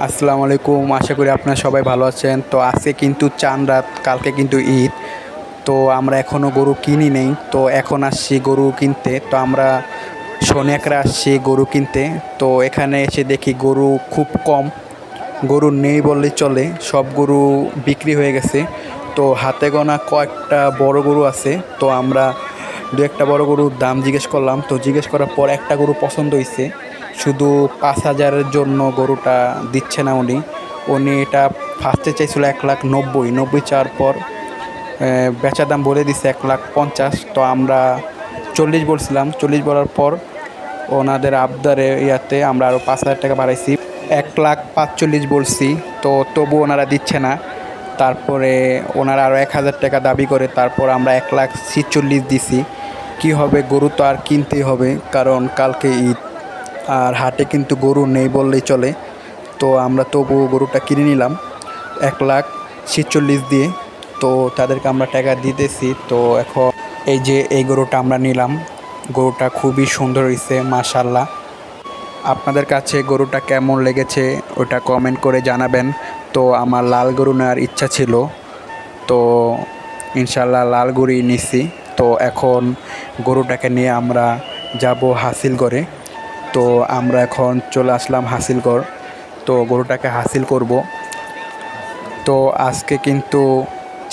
আসসালামু আলাইকুম। আশা করি আপনারা সবাই ভালো আছেন। তো আজকে কিন্তু চাঁদ রাত, কালকে কিন্তু ঈদ। তো আমরা এখনও গরু কিনি নেই, তো এখন আসছি গরু কিনতে। তো আমরা শনিয়াকড়া আসছি গরু কিনতে। তো এখানে এসে দেখি গরু খুব কম, গরু নেই বললেই চলে, সব গরু বিক্রি হয়ে গেছে। তো হাতে গোনা কয়েকটা বড় গরু আছে। তো আমরা দু একটা বড় গরুর দাম জিজ্ঞেস করলাম। তো জিজ্ঞেস করার পর একটা গরু পছন্দ হয়েছে, শুধু 5,000-এর জন্য গরুটা দিচ্ছে না উনি। এটা ফার্স্টে চাইছিল 1,90,000 চাওয়ার পর বেচা দাম বলে দিছে 1,50,000। তো আমরা 40 বলছিলাম, 40 বলার পর ওনাদের আবদারে ইয়াতে আমরা আরও 5,000 টাকা বাড়াইছি, 1,45,000 বলছি। তো তবু ওনারা দিচ্ছে না। তারপরে ওনারা আরও 1,000 টাকা দাবি করে, তারপর আমরা 1,46,000 দিছি। কি হবে, গরু তো আর কিনতেই হবে, কারণ কালকে ঈদ আর হাটে কিন্তু গরু নেই বললেই চলে। তো আমরা তবু গরুটা কিনে নিলাম 1,46,000 দিয়ে। তো তাদেরকে আমরা টাকা দিতেছি। তো এখন এই যে এই গরুটা আমরা নিলাম, গরুটা খুবই সুন্দর হয়েছে মাশাআল্লাহ। আপনাদের কাছে গরুটা কেমন লেগেছে ওটা কমেন্ট করে জানাবেন। তো আমার লাল গরু নেওয়ার ইচ্ছা ছিল, তো ইনশাল্লাহ লাল গরুই নিছি। তো এখন গরুটাকে নিয়ে আমরা যাব হাসিলগড়ে। তো আমরা এখন চলে আসলাম হাসিলগড়। তো গরুটাকে হাসিল করব। তো আজকে কিন্তু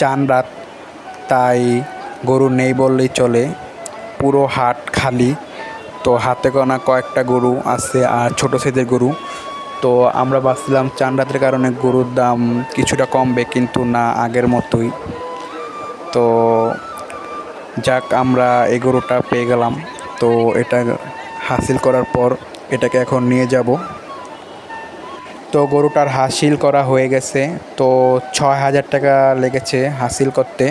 চাঁদ রাত, তাই গরু নেই বললেই চলে, পুরো হাট খালি। তো হাতে গোনা কয়েকটা গরু আছে আর ছোটো সাইজের গরু। তো আমরা ভাবছিলাম চাঁদ রাতের কারণে গরুর দাম কিছুটা কমবে, কিন্তু না, আগের মতোই। তো যাক, আমরা এই গরুটা পেয়ে গেলাম। তো এটা হাসিল করার পর এটাকে এখন নিয়ে যাব। তো গরুটার হাসিল করা হয়ে গেছে। তো 6,000 টাকা লেগেছে হাসিল করতে।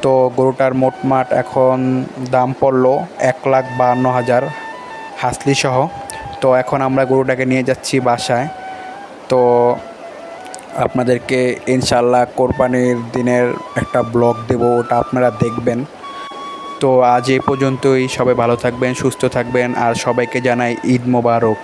তো গরুটার মোটমাট এখন দাম পড়লো 1,52,000 হাসলি সহ। তো এখন আমরা গরুটাকে নিয়ে যাচ্ছি বাসায়। তো আপনাদেরকে ইনশাল্লাহ কোরবানির দিনের একটা ব্লগ দেব, ওটা আপনারা দেখবেন। তো আজ এই পর্যন্তই। সবাই ভালো থাকবেন, সুস্থ থাকবেন, আর সবাইকে জানাই ঈদ মোবারক।